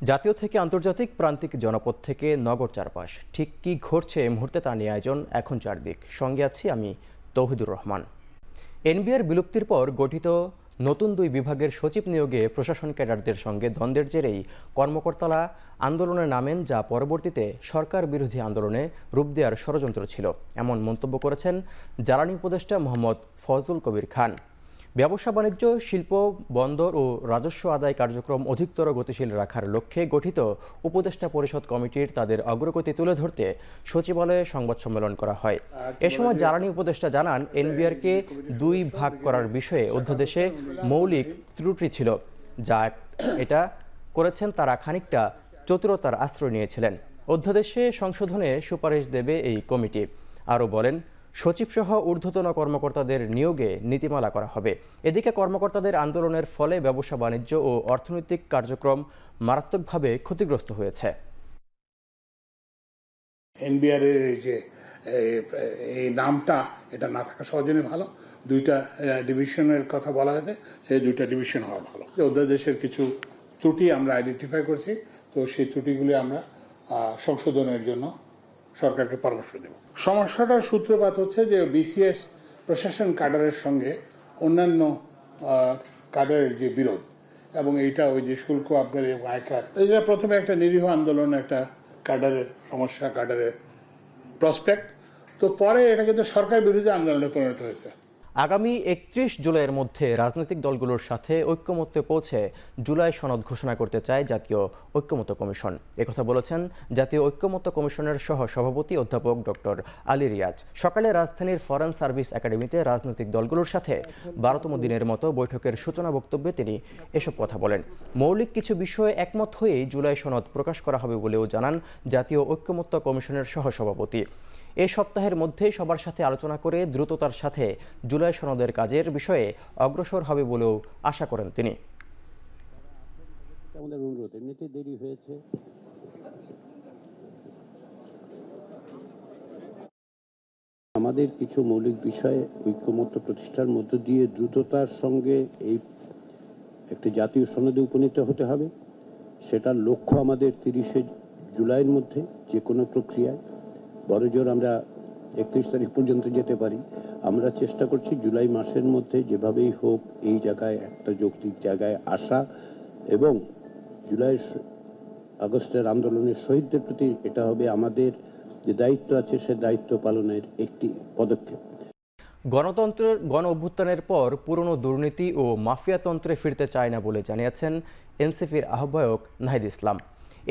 জাতীয় থেকে আন্তর্জাতিক প্রান্তিক জনপদ থেকে নগর চারপাশ ঠিক কি ঘটছে এই মুহূর্তে তা নিয়ে আয়োজন এখন চারদিক। সঙ্গে আছি আমি তৌহিদুর রহমান। এনবিআর বিলুপ্তির পর গঠিত নতুন দুই বিভাগের সচিব নিয়োগে প্রশাসন ক্যাডারদের সঙ্গে দ্বন্দ্বের জেরেই কর্মকর্তারা আন্দোলনে নামেন, যা পরবর্তীতে সরকার বিরোধী আন্দোলনে রূপ দেওয়ার ষড়যন্ত্র ছিল, এমন মন্তব্য করেছেন জ্বালানি উপদেষ্টা মোহাম্মদ ফজলুল কবির খান। ব্যবসা বাণিজ্য, শিল্প, বন্দর ও রাজস্ব আদায় কার্যক্রম অধিকতর গতিশীল রাখার লক্ষ্যে গঠিত উপদেষ্টা পরিষদ কমিটির তাদের অগ্রগতি তুলে ধরতে সচিবালয়ে সংবাদ সম্মেলন করা হয়। এ সময় জ্বালানি উপদেষ্টা জানান, এনবিআরকে দুই ভাগ করার বিষয়ে অধ্যাদেশে মৌলিক ত্রুটি ছিল, যা এটা করেছেন তারা খানিকটা চতুরতার আশ্রয় নিয়েছিলেন। অধ্যাদেশে সংশোধনে সুপারিশ দেবে এই কমিটি। আরও বলেন, সচিবসহ ঊর্ধ্বতন কর্মকর্তাদের নিয়োগে নীতিমালা করা হবে। এদিকে কর্মকর্তাদের আন্দোলনের ফলে ব্যবসা বাণিজ্য ও অর্থনৈতিক কার্যক্রম মারাত্মকভাবে ক্ষতিগ্রস্ত হয়েছে। এনবিআর এর যে এই নামটা এটা না থাকা সহজেই ভালো। দুইটা ডিভিশনের কথা বলা হয়েছে, সেই দুইটা ডিভিশন হওয়া ভালো। অধ্যাদেশের কিছু ত্রুটি আমরা আইডেন্টিফাই করছি, তো সেই ত্রুটিগুলি আমরা সংশোধনের জন্য সরকারকে পরামর্শ দেব। সমস্যাটার সূত্রপাত হচ্ছে যে বিসিএস প্রশাসন ক্যাডারের সঙ্গে অন্যান্য ক্যাডারের যে বিরোধ, এবং এইটা ওই যে শুল্ক আবগারি এবং আয়কার, এটা প্রথমে একটা নিরীহ আন্দোলন, একটা ক্যাডারের সমস্যা, ক্যাডারের প্রসপেক্ট, তো পরে এটা কিন্তু সরকার বিরোধী আন্দোলনে পরিণত হয়েছে। আগামী 31 জুলাইয়ের মধ্যে রাজনৈতিক দলগুলোর সাথে ঐক্যমত্যে পৌঁছে জুলাই সনদ ঘোষণা করতে চায় জাতীয় ঐক্যমত্য কমিশন। একথা বলেছেন জাতীয় ঐক্যমত্য কমিশনের সহ সভাপতি অধ্যাপক ডক্টর আলী রিয়াজ। সকালে রাজধানীর ফরেন সার্ভিস একাডেমিতে রাজনৈতিক দলগুলোর সাথে 12তম দিনের মতো বৈঠকের সূচনা বক্তব্যে তিনি এসব কথা বলেন। মৌলিক কিছু বিষয়ে একমত হয়েই জুলাই সনদ প্রকাশ করা হবে বলেও জানান জাতীয় ঐক্যমত্য কমিশনের সহ সভাপতি। এই সপ্তাহের মধ্যেই সবার সাথে আলোচনা করে দ্রুততার সাথে জুলাই সনদের কাজের বিষয়ে অগ্রসর হবে বলেও আশা করেন তিনি। আমাদের অনুরোধ, এমনিতে দেরি হয়েছে, আমাদের কিছু মৌলিক বিষয়ে ঐক্যমত্য প্রতিষ্ঠার মধ্য দিয়ে দ্রুততার সঙ্গে এই একটি জাতীয় সনদে উপনীত হতে হবে। সেটার লক্ষ্য আমাদের 30শে জুলাইয়ের মধ্যে যে কোনো প্রক্রিয়ায়, বড়জোর আমরা 31 তারিখ পর্যন্ত যেতে পারি। আমরা চেষ্টা করছি জুলাই মাসের মধ্যে যেভাবেই হোক এই জায়গায় একটা যৌক্তিক জায়গায় আসা, এবং জুলাই আগস্টের আন্দোলনের শহীদদের প্রতি এটা হবে আমাদের যে দায়িত্ব আছে, সে দায়িত্ব পালনের একটি পদক্ষেপ। গণতন্ত্রের গণ অভ্যুত্থানের পর পুরনো দুর্নীতি ও মাফিয়াতন্ত্রে ফিরতে চায় না বলে জানিয়েছেন এনসিপির আহ্বায়ক নাহিদ ইসলাম।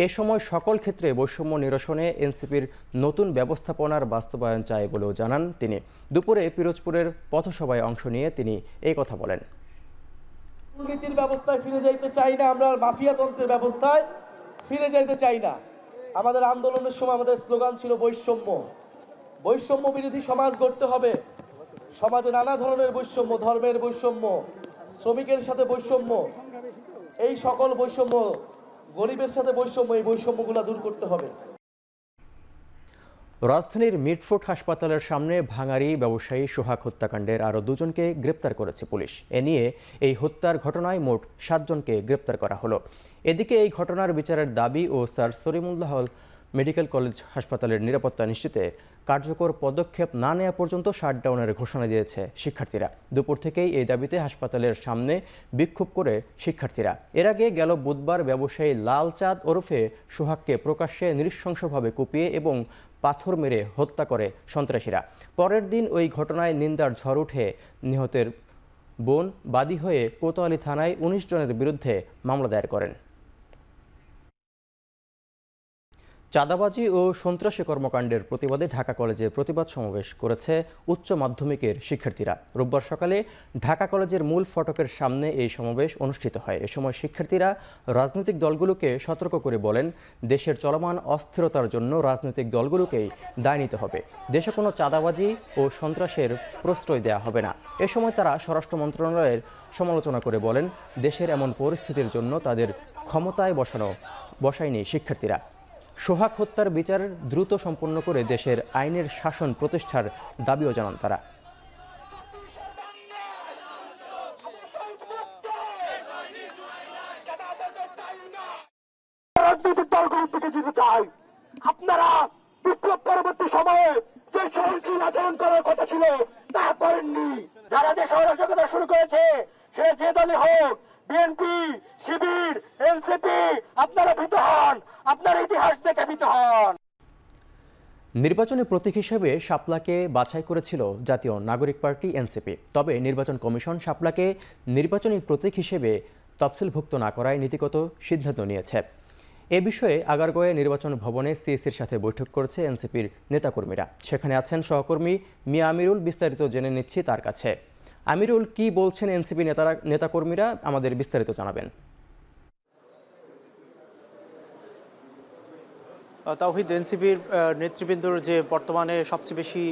এ সময় সকল ক্ষেত্রে বৈষম্য নিরসনে এনসিপির নতুন ব্যবস্থাপনার বাস্তবায়ন চায় বলেও জানান তিনি। দুপুরে পিরোজপুরের পথসভায় অংশ নিয়ে তিনি এই কথা বলেন। দুর্নীতির ব্যবস্থায় ফিরে যাইতে চাই না, আমরা মাফিয়াতন্ত্রের ব্যবস্থায় ফিরে যাইতে চাই না। আমাদের আন্দোলনের সময় আমাদের স্লোগান ছিল বৈষম্য, বৈষম্য বিরোধী সমাজ গড়তে হবে। সমাজে নানা ধরনের বৈষম্য, ধর্মের বৈষম্য, শ্রমিকের সাথে বৈষম্য, এই সকল বৈষম্য, গরিবের সাথে বৈষম্য, এই বৈষম্যগুলো দূর করতে হবে। রাজধানীর মিটফোর্ট হাসপাতালের সামনে ভাঙারি ব্যবসায়ী সোহাগ হত্যাকাণ্ডের আরও দুজনকে গ্রেপ্তার করেছে পুলিশ। এ নিয়ে এই হত্যার ঘটনায় মোট 7 জনকে গ্রেপ্তার করা হলো। এদিকে এই ঘটনার বিচারের দাবি ও স্যার সলিমুল্লাহ মেডিকেল কলেজ হাসপাতালের নিরাপত্তা নিশ্চিতে কার্যকর পদক্ষেপ না নেওয়া পর্যন্ত শাটডাউনের ঘোষণা দিয়েছে শিক্ষার্থীরা। দুপুর থেকেই এই দাবিতে হাসপাতালের সামনে বিক্ষোভ করে শিক্ষার্থীরা। এর আগে গেল বুধবার ব্যবসায়ী লাল চাঁদ ওরফে সোহাগকে প্রকাশ্যে নৃশংসভাবে কুপিয়ে এবং পাথর মেরে হত্যা করে সন্ত্রাসীরা। পরের দিন ওই ঘটনায় নিন্দার ঝড় উঠে নিহতের বোন বাদী হয়ে কোতোয়ালি থানায় 19 জনের বিরুদ্ধে মামলা দায়ের করেন। চাঁদাবাজি ও সন্ত্রাসী কর্মকাণ্ডের প্রতিবাদে ঢাকা কলেজে প্রতিবাদ সমাবেশ করেছে উচ্চ মাধ্যমিকের শিক্ষার্থীরা। রোববার সকালে ঢাকা কলেজের মূল ফটকের সামনে এই সমাবেশ অনুষ্ঠিত হয়। এ সময় শিক্ষার্থীরা রাজনৈতিক দলগুলোকে সতর্ক করে বলেন, দেশের চলমান অস্থিরতার জন্য রাজনৈতিক দলগুলোকেই দায় নিতে হবে। দেশে কোনো চাঁদাবাজি ও সন্ত্রাসের প্রশ্রয় দেওয়া হবে না। এ সময় তারা স্বরাষ্ট্র মন্ত্রণালয়ের সমালোচনা করে বলেন, দেশের এমন পরিস্থিতির জন্য তাদের ক্ষমতায় বসায়নি শিক্ষার্থীরা। সোহাগ হত্যার বিচার দ্রুত সম্পন্ন করে দেশের আইনের শাসন প্রতিষ্ঠার দাবিও জানান তারা। রাজনৈতিক দলগুলোর দিকে যেতে চাই। আপনারা বিপ্লব পরবর্তী সময়ে যে সহনশীল আচরণ করার কথা ছিল তা করেননি। যারা দেশ অরাজকতা শুরু করেছে সে যে দলই হোক, বিএনপি, শিবির, এনসিপি, আপনারা ভীত হন, আপনার ইতিহাস দেখে ভীত হন। নির্বাচনী প্রতীক হিসেবে শাপলাকে বাছাই করেছিল জাতীয় নাগরিক পার্টি এনসিপি। তবে নির্বাচন কমিশন শাপলাকে নির্বাচনী প্রতীক হিসেবে তফসিলভুক্ত না করায় নীতিগত সিদ্ধান্ত নিয়েছে। এ বিষয়ে আগারগাঁওয়ে নির্বাচন ভবনে সিএসির সাথে বৈঠক করেছে এনসিপির নেতাকর্মীরা। সেখানে আছেন সহকর্মী মিয়া আমিরুল। বিস্তারিত জেনে নিচ্ছি তার কাছে। আমিরুল, কি বলছেন এনসিপি নেতাকর্মীরা? আমাদের বিস্তারিত জানাবেন। তাওহিদ, এনসিপির নেতৃবৃন্দর যে বর্তমানে সবচেয়ে বেশি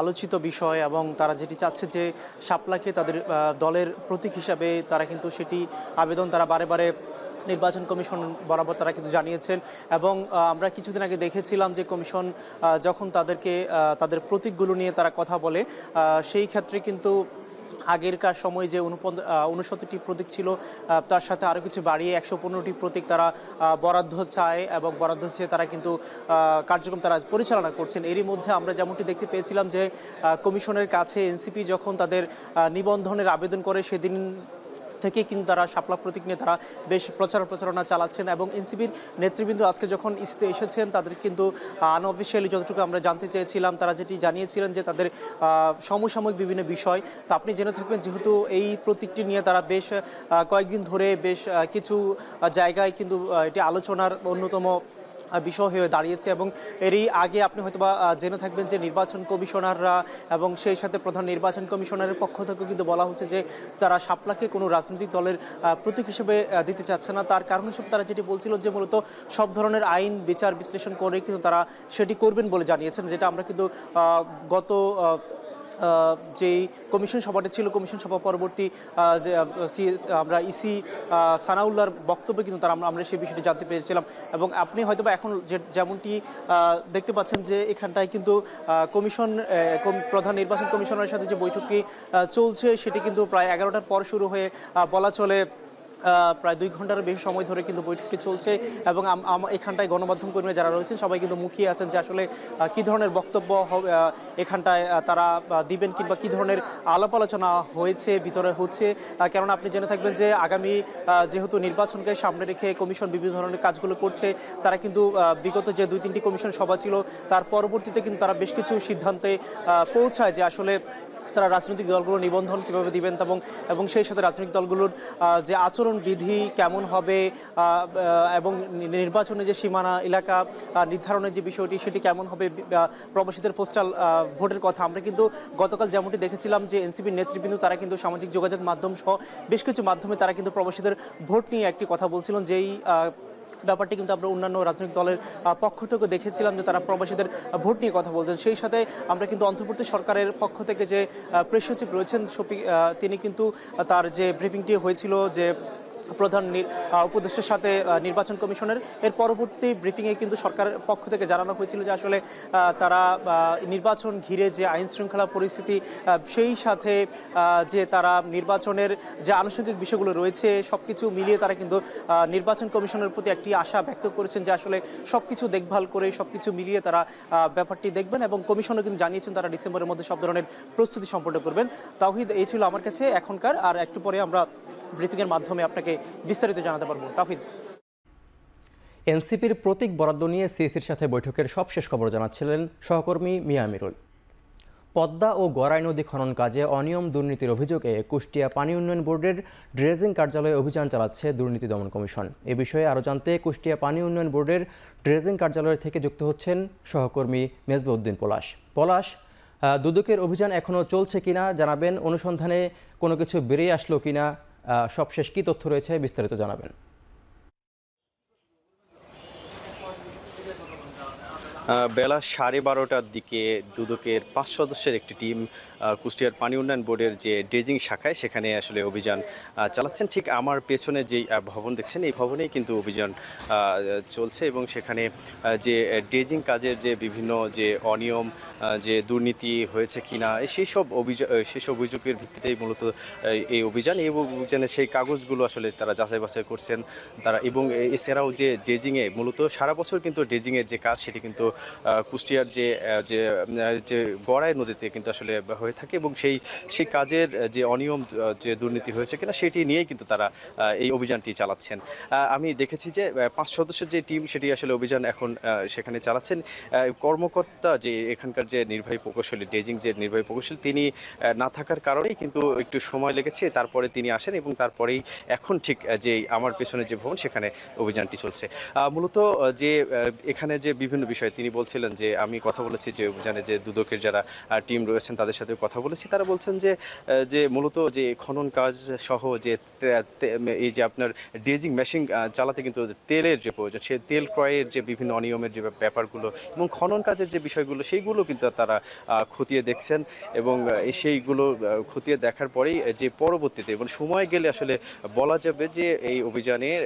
আলোচিত বিষয় এবং তারা যেটি চাচ্ছে যে শাপলাকে তাদের দলের প্রতীক হিসাবে তারা কিন্তু সেটি আবেদন তারা বারে বারে নির্বাচন কমিশন বরাবর তারা কিন্তু জানিয়েছেন। এবং আমরা কিছুদিন আগে দেখেছিলাম যে কমিশন যখন তাদের প্রতীকগুলো নিয়ে তারা কথা বলে, সেই ক্ষেত্রে কিন্তু আগেরকার সময় যে 69টি প্রতীক ছিল তার সাথে আরও কিছু বাড়িয়ে 115টি প্রতীক তারা বরাদ্দ চায় এবং বরাদ্দ চেয়ে তারা কিন্তু কার্যক্রম তারা পরিচালনা করছেন। এরই মধ্যে আমরা যেমনটি দেখতে পেয়েছিলাম যে কমিশনের কাছে এনসিপি যখন তাদের নিবন্ধনের আবেদন করে সেদিন থেকে কিন্তু তারা শাপলা প্রতীক নিয়ে তারা বেশ প্রচারণা চালাচ্ছেন। এবং এনসিপির নেতৃবৃন্দ আজকে যখন ইস্তে এসেছেন তাদের কিন্তু আনঅফিসিয়ালি যতটুকু আমরা জানতে চেয়েছিলাম তারা যেটি জানিয়েছিলেন যে তাদের সমসাময়িক বিভিন্ন বিষয়। তো আপনি জেনে থাকবেন যেহেতু এই প্রতীকটি নিয়ে তারা বেশ কয়েকদিন ধরে বেশ কিছু জায়গায় কিন্তু এটি আলোচনার অন্যতম বিষয় হয়ে দাঁড়িয়েছে। এবং এরই আগে আপনি হয়তোবা জেনে থাকবেন যে নির্বাচন কমিশনাররা এবং সেই সাথে প্রধান নির্বাচন কমিশনারের পক্ষ থেকে কিন্তু বলা হচ্ছে যে তারা শাপলাকে কোনো রাজনৈতিক দলের প্রতীক হিসেবে দিতে চাচ্ছে না। তার কারণ হিসেবে তারা যেটি বলছিল যে মূলত সব ধরনের আইন বিচার বিশ্লেষণ করে কিন্তু তারা সেটি করবেন বলে জানিয়েছেন, যেটা আমরা কিন্তু গত যেই কমিশন সভাটি ছিল কমিশন সভা পরবর্তী যে আমরা ইসি সানাউল্লাহর বক্তব্যে কিন্তু আমরা সেই বিষয়টি জানতে পেরেছিলাম। এবং আপনি হয়তোবা এখন যেমনটি দেখতে পাচ্ছেন যে এখানটায় কিন্তু কমিশন প্রধান নির্বাচন কমিশনারের সাথে যে বৈঠকটি চলছে সেটি কিন্তু প্রায় 11টার পর শুরু হয়ে বলা চলে প্রায় 2 ঘন্টার বেশি সময় ধরে কিন্তু বৈঠকটি চলছে। এবং এখানটায় গণমাধ্যম কর্মী যারা রয়েছেন সবাই কিন্তু মুখিয়ে আছেন যে আসলে কী ধরনের বক্তব্য এখানটায় তারা দিবেন কিংবা কী ধরনের আলাপ আলোচনা হয়েছে ভিতরে হচ্ছে। কেননা আপনি জেনে থাকবেন যে আগামী যেহেতু নির্বাচনকে সামনে রেখে কমিশন বিভিন্ন ধরনের কাজগুলো করছে, তারা কিন্তু বিগত যে 2-3টি কমিশন সভা ছিল তার পরবর্তীতে কিন্তু তারা বেশ কিছু সিদ্ধান্তে পৌঁছায় যে আসলে তারা রাজনৈতিক দলগুলোর নিবন্ধন কীভাবে দিবেন এবং সেই সাথে রাজনৈতিক দলগুলোর যে আচরণ বিধি কেমন হবে এবং নির্বাচনে যে সীমানা এলাকা নির্ধারণের যে বিষয়টি সেটি কেমন হবে, প্রবাসীদের পোস্টাল ভোটের কথা আমরা কিন্তু গতকাল যেমনটি দেখেছিলাম যে এনসিপির নেতৃবৃন্দ তারা কিন্তু সামাজিক যোগাযোগ মাধ্যম সহ বেশ কিছু মাধ্যমে তারা কিন্তু প্রবাসীদের ভোট নিয়ে একটি কথা বলছিলেন। যেই ব্যাপারটি কিন্তু আমরা অন্যান্য রাজনৈতিক দলের পক্ষ থেকে দেখেছিলাম যে তারা প্রবাসীদের ভোট নিয়ে কথা বলছেন। সেই সাথে আমরা কিন্তু অন্তর্বর্তী সরকারের পক্ষ থেকে যে প্রেস সচিব রয়েছেন শফিক, তিনি কিন্তু তার যে ব্রিফিংটি হয়েছিল যে প্রধান উপদেষ্টার সাথে নির্বাচন কমিশনের, এর পরবর্তী ব্রিফিংয়ে কিন্তু সরকারের পক্ষ থেকে জানানো হয়েছিল যে আসলে তারা নির্বাচন ঘিরে যে আইন শৃঙ্খলা পরিস্থিতি সেই সাথে যে তারা নির্বাচনের যে আনুষঙ্গিক বিষয়গুলো রয়েছে সব কিছু মিলিয়ে তারা কিন্তু নির্বাচন কমিশনের প্রতি একটি আশা ব্যক্ত করেছেন যে আসলে সব কিছু দেখভাল করে সব কিছু মিলিয়ে তারা ব্যাপারটি দেখবেন। এবং কমিশনও কিন্তু জানিয়েছেন তারা ডিসেম্বরের মধ্যে সব ধরনের প্রস্তুতি সম্পন্ন করবেন। তাওহিদ, এই ছিল আমার কাছে এখনকার, আর একটু পরে আমরা ব্রিফিংয়ের মাধ্যমে আপনাকে বিস্তারিত জানাতে পারবো। তাওহিদ, এনসিপির প্রতীক বরাদ্দ নিয়ে সিএসির সাথে বৈঠকের সবশেষ খবর জানাচ্ছিলেন সহকর্মী মিয়া আমিরুল। পদ্মা ও গড়াই নদী খনন কাজে অনিয়ম দুর্নীতির অভিযোগে কুষ্টিয়া পানি উন্নয়ন বোর্ডের ড্রেজিং কার্যালয়ে অভিযান চালাচ্ছে দুর্নীতি দমন কমিশন। এ বিষয়ে আরও জানতে কুষ্টিয়া পানি উন্নয়ন বোর্ডের ড্রেজিং কার্যালয় থেকে যুক্ত হচ্ছেন সহকর্মী মেজবাউদ্দিন পলাশ। দুদকের অভিযান এখনও চলছে কিনা জানাবেন, অনুসন্ধানে কোনো কিছু বেরিয়ে আসলো কিনা, সবশেষ কী তথ্য রয়েছে বিস্তারিত জানাবেন। বেলা 12:30টার দিকে দুদকের 5 সদস্যের একটি টিম কুষ্টিয়ার পানি উন্নয়ন বোর্ডের যে ড্রেজিং শাখায় সেখানে আসলে অভিযান চালাচ্ছেন। ঠিক আমার পেছনে যেই ভবন দেখছেন এই ভবনেই কিন্তু অভিযান চলছে এবং সেখানে যে ড্রেজিং কাজের যে বিভিন্ন যে অনিয়ম যে দুর্নীতি হয়েছে কিনা সেসব অভিযোগের ভিত্তিতেই মূলত এই অভিযানে সেই কাগজগুলো আসলে তারা যাচাই বাছাই করছেন তারা। এবং এছাড়াও যে ড্রেজিংয়ে মূলত সারা বছর কিন্তু ড্রেজিংয়ের যে কাজ সেটি কিন্তু কুষ্টিয়ার যে গড়াই নদীতে কিন্তু আসলে হয়ে থাকে এবং সেই কাজের যে অনিয়ম যে দুর্নীতি হয়েছে কিনা সেটি নিয়েই কিন্তু তারা এই অভিযানটি চালাচ্ছেন। আমি দেখেছি যে 5 সদস্যের যে টিম সেটি আসলে অভিযান এখন সেখানে চালাচ্ছেন। কর্মকর্তা যে এখানকার যে নির্বাহী প্রকৌশলী ড্রেজিং যে নির্বাহী প্রকৌশলী তিনি না থাকার কারণেই কিন্তু একটু সময় লেগেছে, তারপরে তিনি আসেন এবং তারপরেই এখন ঠিক যে আমার পেছনে যে ভবন সেখানে অভিযানটি চলছে। মূলত যে এখানে যে বিভিন্ন বিষয় তিনি বলছিলেন যে আমি কথা বলেছি যে অভিযানে যে দুদকের যারা টিম রয়েছেন তাদের সাথে কথা বলেছি, তারা বলছেন যে মূলত যে খনন কাজ সহ যে এই যে আপনার ড্রেজিং মেশিন চালাতে কিন্তু তেলের যে প্রয়োজন, সে তেল ক্রয়ের যে বিভিন্ন অনিয়মের যে ব্যাপারগুলো এবং খনন কাজের যে বিষয়গুলো সেইগুলো কিন্তু তারা খতিয়ে দেখছেন এবং সেইগুলো খতিয়ে দেখার পরেই যে পরবর্তীতে এবং সময় গেলে আসলে বলা যাবে যে এই অভিযানের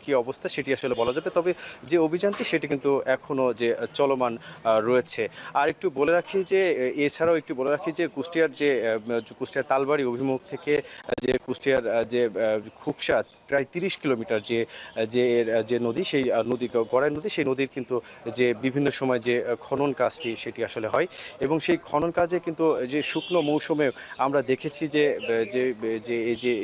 কি অবস্থা সেটি আসলে বলা যাবে। তবে যে অভিযানটি সেটি কিন্তু এখনও যে চলমান রয়েছে। আর একটু বলে রাখি যে এছাড়াও একটু বলে রাখি যে কুষ্টিয়ার তালবাড়ি অভিমুখ থেকে যে কুষ্টিয়ার যে খুকসা প্রায় 30 কিলোমিটার যে নদী, সেই নদী গড়াই নদী, সেই নদীর কিন্তু যে বিভিন্ন সময় যে খনন কাজটি সেটি আসলে হয় এবং সেই খনন কাজে কিন্তু যে শুকনো মৌসুমে আমরা দেখেছি যে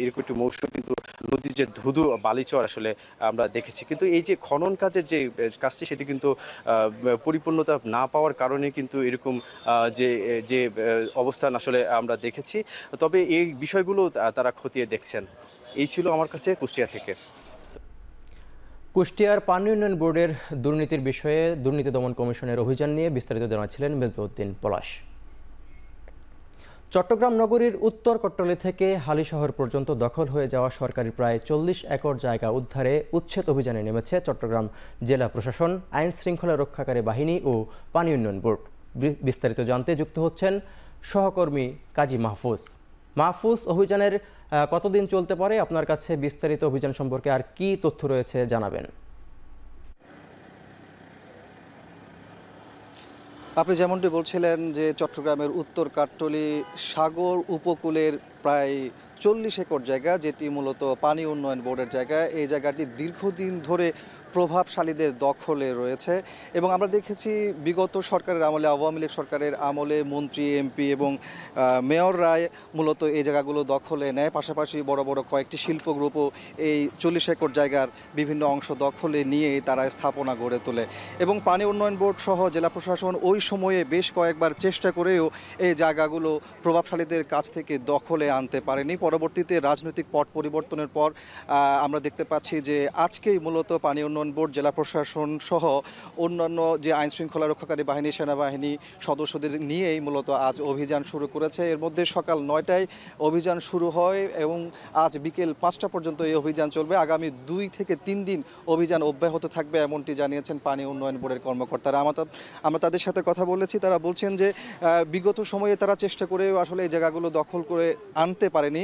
এরকম একটি মৌসুম কিন্তু নদীর যে ধুধু বালিচর আসলে আমরা দেখেছি। কিন্তু এই যে খনন কাজের যে কাজটি সেটি কিন্তু পরিপূর্ণতা না পাওয়ার কারণে কিন্তু এরকম যে অবস্থান আসলে আমরা দেখেছি। তবে এই বিষয়গুলো তারা খতিয়ে দেখছেন। এই ছিল আমার কাছে কুষ্টিয়া থেকে। কুষ্টিয়ার পানি উন্নয়ন বোর্ডের দুর্নীতির বিষয়ে দুর্নীতি দমন কমিশনের অভিযান নিয়ে বিস্তারিত জানাচ্ছিলেন মেজবাউদ্দিন পলাশ। চট্টগ্রাম নগরীর উত্তর কট্টলী থেকে হালিশহর পর্যন্ত দখল হয়ে যাওয়া সরকারি প্রায় 40 একর জায়গা উদ্ধারে উচ্ছেদ অভিযানে নেমেছে চট্টগ্রাম জেলা প্রশাসন, আইন শৃঙ্খলা রক্ষাকারী বাহিনী ও পানি উন্নয়ন বোর্ড। বিস্তারিত জানতে যুক্ত হচ্ছেন সহকর্মী কাজী মাহফুজ। অভিযানের কতদিন চলতে পারে? আপনার কাছে বিস্তারিত অভিযান সম্পর্কে আর কি তথ্য রয়েছে জানাবেন। আপনি যেমনটি বলছিলেন যে চট্টগ্রামের উত্তর কাট্টলী সাগর উপকূলের প্রায় 40 একর জায়গা, যেটি মূলত পানি উন্নয়ন বোর্ডের জায়গা, এই জায়গাটি দীর্ঘদিন ধরে প্রভাবশালীদের দখলে রয়েছে এবং আমরা দেখেছি বিগত সরকারের আমলে, আওয়ামী লীগ সরকারের আমলে মন্ত্রী, এমপি এবং মেয়ররাই মূলত এই জায়গাগুলো দখলে নেয়। পাশাপাশি বড় বড় কয়েকটি শিল্প গ্রুপও এই 40 একর জায়গার বিভিন্ন অংশ দখলে নিয়ে তারা স্থাপনা গড়ে তোলে এবং পানি উন্নয়ন বোর্ড সহ জেলা প্রশাসন ওই সময়ে বেশ কয়েকবার চেষ্টা করেও এই জায়গাগুলো প্রভাবশালীদের কাছ থেকে দখলে আনতে পারেনি। পরবর্তীতে রাজনৈতিক পট পরিবর্তনের পর আমরা দেখতে পাচ্ছি যে আজকেই মূলত পানি উন্নয়ন বোর্ড, জেলা প্রশাসন সহ অন্যান্য যে আইন শৃঙ্খলা রক্ষাকারী বাহিনী, সেনাবাহিনী সদস্যদের নিয়েই মূলত আজ অভিযান শুরু করেছে। এর মধ্যে সকাল 9টায় অভিযান শুরু হয় এবং আজ বিকেল 5টা পর্যন্ত এই অভিযান চলবে। আগামী 2 থেকে 3 দিন অভিযান অব্যাহত থাকবে এমনটি জানিয়েছেন পানি উন্নয়ন বোর্ডের কর্মকর্তারা। আমরা তাদের সাথে কথা বলেছি, তারা বলছেন যে বিগত সময়ে তারা চেষ্টা করেও আসলে এই জায়গাগুলো দখল করে আনতে পারেনি,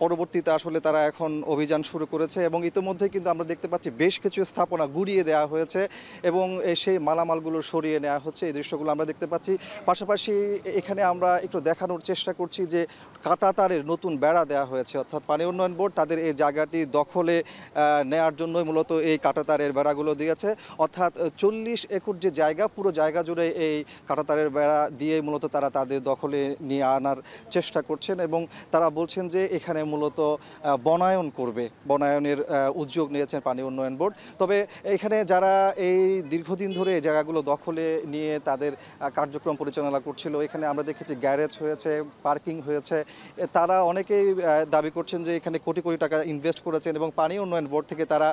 পরবর্তীতে আসলে তারা এখন অভিযান শুরু করেছে এবং ইতিমধ্যে কিন্তু আমরা দেখতে পাচ্ছি বেশ কিছু স্থাপনা গুড়িয়ে দেওয়া হয়েছে এবং সেই মালামালগুলো সরিয়ে নেওয়া হচ্ছে। এই দৃশ্যগুলো আমরা দেখতে পাচ্ছি। পাশাপাশি এখানে আমরা একটু দেখানোর চেষ্টা করছি যে কাঁটাতারের নতুন বেড়া দেওয়া হয়েছে, অর্থাৎ পানি উন্নয়ন বোর্ড তাদের এই জায়গাটি দখলে নেওয়ার জন্যই মূলত এই কাঁটাতারের বেড়াগুলো দিয়েছে। অর্থাৎ 40 একর যে জায়গা, পুরো জায়গা জুড়ে এই কাঁটাতারের বেড়া দিয়ে মূলত তারা তাদের দখলে নিয়ে আনার চেষ্টা করছেন এবং তারা বলছেন যে এখানে মূলত বনায়ন করবে, বনায়নের উদ্যোগ নিয়েছেন পানি উন্নয়ন বোর্ড। তবে এখানে যারা এই দীর্ঘদিন ধরে এই জায়গাগুলো দখলে নিয়ে তাদের কার্যক্রম পরিচালনা করছিল, এখানে আমরা দেখেছি গ্যারেজ হয়েছে, পার্কিং হয়েছে, তারা অনেকেই দাবি করছেন যে এখানে কোটি কোটি টাকা ইনভেস্ট করেছেন এবং পানি উন্নয়ন বোর্ড থেকে তারা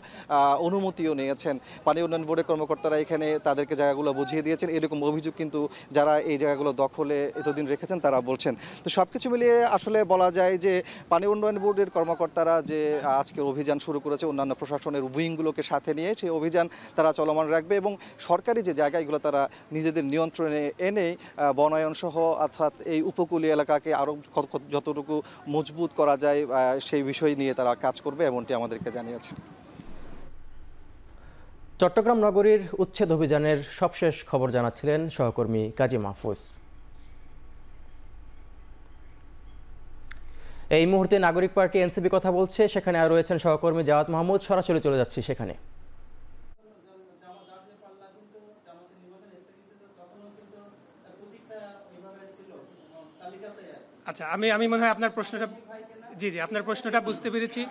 অনুমতিও নিয়েছেন। পানি উন্নয়ন বোর্ডের কর্মকর্তারা এখানে তাদেরকে জায়গাগুলো বুঝিয়ে দিয়েছেন, এরকম অভিযোগ কিন্তু যারা এই জায়গাগুলো দখলে এতদিন রেখেছেন তারা বলছেন। তো সব কিছু মিলিয়ে আসলে বলা যায় যে পানি উন্নয়ন বোর্ডের কর্মকর্তারা যে আজকে অভিযান শুরু করেছে, অন্যান্য প্রশাসনের উইংগুলোকে সাথে সাথে নিয়ে সেই অভিযান তারা চলমান রাখবে এবং সরকারি যে জায়গাগুলো তারা নিজেদের নিয়ন্ত্রণে এনে বনায়ন সহ অর্থাৎ এই উপকূলীয় এলাকাকে আরও যতটুকু মজবুত করা যায় সেই বিষয় নিয়ে তারা কাজ করবে এমনটি আমাদেরকে জানিয়েছে। চট্টগ্রাম নগরীর উচ্ছেদ অভিযানের সবশেষ খবর জানাচ্ছিলেন সহকর্মী কাজী মাহফুজ। এই মুহূর্তে নাগরিক পার্টি এনসিপি কথা বলছে, সেখানে আর রয়েছেন সহকর্মী জাওয়াত মাহমুদ। সরাসরি চলে যাচ্ছি সেখানে। আচ্ছা, আমি মনে হয় আপনার প্রশ্নটা আপনার প্রশ্নটা বুঝতে পেরেছি।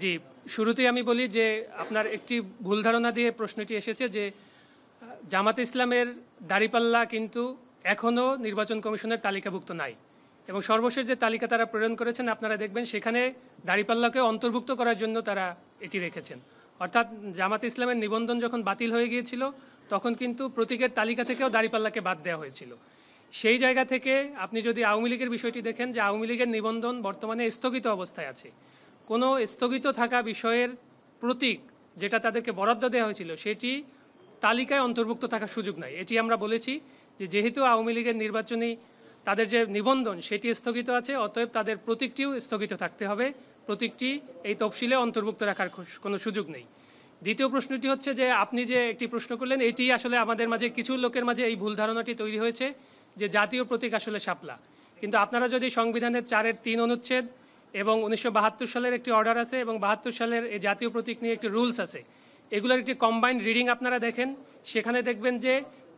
জি, শুরুতেই আমি বলি যে আপনার একটি ভুল ধারণা দিয়ে প্রশ্নটি এসেছে যে জামাতে ইসলামের দাঁড়িপাল্লা কিন্তু এখনও নির্বাচন কমিশনের তালিকাভুক্ত নাই এবং সর্বশেষ যে তালিকা তারা প্রেরণ করেছেন আপনারা দেখবেন সেখানে দাঁড়িপাল্লাকে অন্তর্ভুক্ত করার জন্য তারা এটি রেখেছেন। অর্থাৎ জামাতে ইসলামের নিবন্ধন যখন বাতিল হয়ে গিয়েছিল তখন কিন্তু প্রতীকের তালিকা থেকেও দাঁড়িপাল্লাকে বাদ দেওয়া হয়েছিল। সেই জায়গা থেকে আপনি যদি আওয়ামী লীগের বিষয়টি দেখেন যে আওয়ামী লীগের নিবন্ধন বর্তমানে স্থগিত অবস্থায় আছে। কোনো স্থগিত থাকা বিষয়ের প্রতীক যেটা তাদেরকে বরাদ্দ দেওয়া হয়েছিল সেটি তালিকায় অন্তর্ভুক্ত থাকার সুযোগ নাই। এটি আমরা বলেছি যে যেহেতু আওয়ামী লীগের নির্বাচনী তাদের যে নিবন্ধন সেটি স্থগিত আছে, অতএব তাদের প্রতীকটিও স্থগিত থাকতে হবে, প্রতীকটি এই তফসিলে অন্তর্ভুক্ত রাখার কোনো সুযোগ নেই। দ্বিতীয় প্রশ্নটি হচ্ছে যে আপনি যে একটি প্রশ্ন করলেন, এটি আসলে আমাদের মাঝে কিছু লোকের মাঝে এই ভুল ধারণাটি তৈরি হয়েছে যে জাতীয় প্রতীক আসলে শাপলা। কিন্তু আপনারা যদি সংবিধানের 4-3 অনুচ্ছেদ এবং 1972 সালের একটি অর্ডার আছে এবং 72 সালের এই জাতীয় প্রতীক নিয়ে একটি রুলস আছে, এগুলোর একটি কম্বাইন্ড রিডিং আপনারা দেখেন, সেখানে দেখবেন যে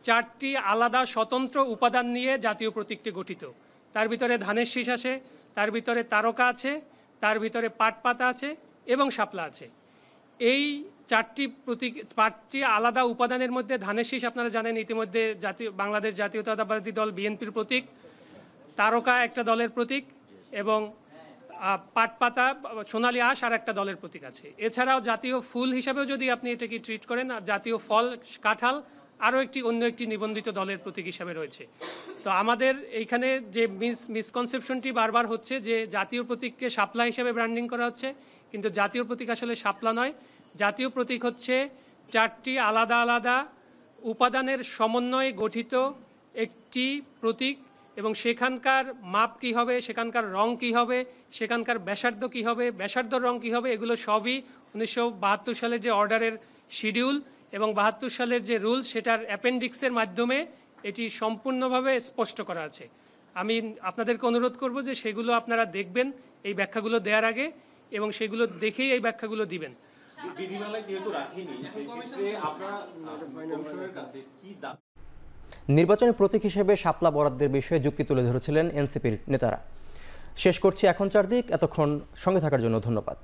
4টি আলাদা স্বতন্ত্র উপাদান নিয়ে জাতীয় প্রতীকটি গঠিত। তার ভিতরে ধানের শীষ আছে, তার ভিতরে তারকা আছে, তার ভিতরে পাট পাতা আছে এবং শাপলা আছে। এই 4টি আলাদা উপাদানের মধ্যে ধানের শীষ আপনারা জানেন ইতিমধ্যে বাংলাদেশ জাতীয়তাবাদী দল বিএনপির প্রতীক, তারকা একটা দলের প্রতীক এবং পাট পাতা সোনালী আঁশ আর একটা দলের প্রতীক আছে। এছাড়াও জাতীয় ফুল হিসাবেও যদি আপনি এটাকে ট্রিট করেন, জাতীয় ফল কাঁঠাল আরও অন্য একটি নিবন্ধিত দলের প্রতীক হিসাবে রয়েছে। তো আমাদের এইখানে যে মিসকনসেপশনটি বারবার হচ্ছে যে জাতীয় প্রতীককে শাপলা হিসেবে ব্র্যান্ডিং করা হচ্ছে, কিন্তু জাতীয় প্রতীক আসলে শাপলা নয়। জাতীয় প্রতীক হচ্ছে 4টি আলাদা আলাদা উপাদানের সমন্বয়ে গঠিত একটি প্রতীক এবং সেখানকার মাপ কী হবে, সেখানকার রং কী হবে, সেখানকার ব্যাসার্ধ কী হবে, ব্যাসার্ধর রং কী হবে, এগুলো সবই 1972 সালের যে অর্ডারের শিডিউল এবং 72 সালের যে রুলস সেটার অ্যাপেন্ডিক্সের মাধ্যমে এটি সম্পূর্ণভাবে স্পষ্ট করা আছে। আমি আপনাদেরকে অনুরোধ করব যে সেগুলো আপনারা দেখবেন এই ব্যাখ্যাগুলো দেওয়ার আগে এবং সেগুলো দেখেই এই ব্যাখ্যাগুলো দিবেন। নির্বাচনী প্রতীক হিসেবে শাপলা বরাদ্দের বিষয়ে যুক্তি তুলে ধরেছিলেন এনসিপির নেতারা। শেষ করছি এখন চারদিক। এতক্ষণ সঙ্গে থাকার জন্য ধন্যবাদ।